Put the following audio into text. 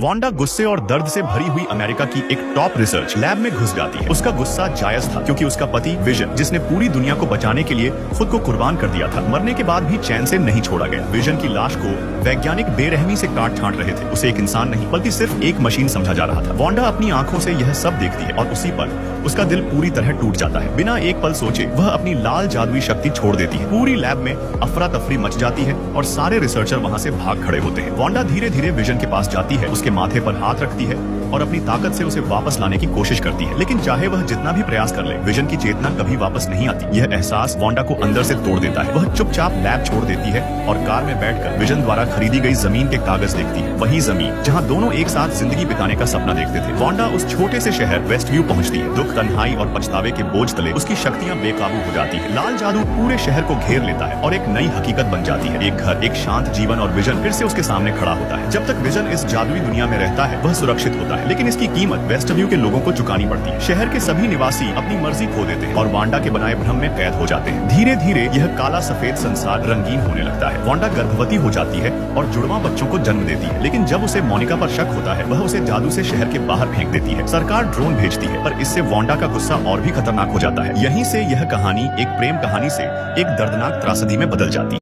Wanda गुस्से और दर्द से भरी हुई अमेरिका की एक टॉप रिसर्च लैब में घुस जाती है। उसका गुस्सा जायज था क्योंकि उसका पति विजन, जिसने पूरी दुनिया को बचाने के लिए खुद को कुर्बान कर दिया था, मरने के बाद भी चैन से नहीं छोड़ा गया। विजन की लाश को वैज्ञानिक बेरहमी से काट छांट रहे थे। उसे एक इंसान नहीं बल्कि सिर्फ एक मशीन समझा जा रहा था। वांडा अपनी आंखों से यह सब देखती है और उसी पर उसका दिल पूरी तरह टूट जाता है। बिना एक पल सोचे वह अपनी लाल जादुई शक्ति छोड़ देती है। पूरी लैब में अफरा तफरी मच जाती है और सारे रिसर्चर वहाँ से भाग खड़े होते हैं। वांडा धीरे धीरे विजन के पास जाती है, उसके माथे पर हाथ रखती है और अपनी ताकत से उसे वापस लाने की कोशिश करती है। लेकिन चाहे वह जितना भी प्रयास कर ले, विजन की चेतना कभी वापस नहीं आती। यह एहसास वांडा को अंदर से तोड़ देता है। वह चुपचाप लैब छोड़ देती है और कार में बैठकर विजन द्वारा खरीदी गई जमीन के कागज देखती है। वही जमीन जहाँ दोनों एक साथ जिंदगी बिताने का सपना देखते थे। वांडा उस छोटे से शहर वेस्ट व्यू पहुँचती है। दुख, तन्हाई और पछतावे के बोझ तले उसकी शक्तियाँ बेकाबू हो जाती है। लाल जादू पूरे शहर को घेर लेता है और एक नई हकीकत बन जाती है। एक घर, एक शांत जीवन और विजन फिर से उसके सामने खड़ा होता है। जब तक विजन इस जादुई दुनिया में रहता है वह सुरक्षित होता है, लेकिन इसकी कीमत वेस्ट व्यू के लोगों को चुकानी पड़ती है। शहर के सभी निवासी अपनी मर्जी खो देते हैं और वांडा के बनाए भ्रम में कैद हो जाते हैं। धीरे धीरे यह काला सफेद संसार रंगीन होने लगता है। वांडा गर्भवती हो जाती है और जुड़वा बच्चों को जन्म देती है। लेकिन जब उसे मोनिका पर शक होता है वह उसे जादू से शहर के बाहर फेंक देती है। सरकार ड्रोन भेजती है, पर इससे वांडा का गुस्सा और भी खतरनाक हो जाता है। यहीं से यह कहानी एक प्रेम कहानी से एक दर्दनाक त्रासदी में बदल जाती है।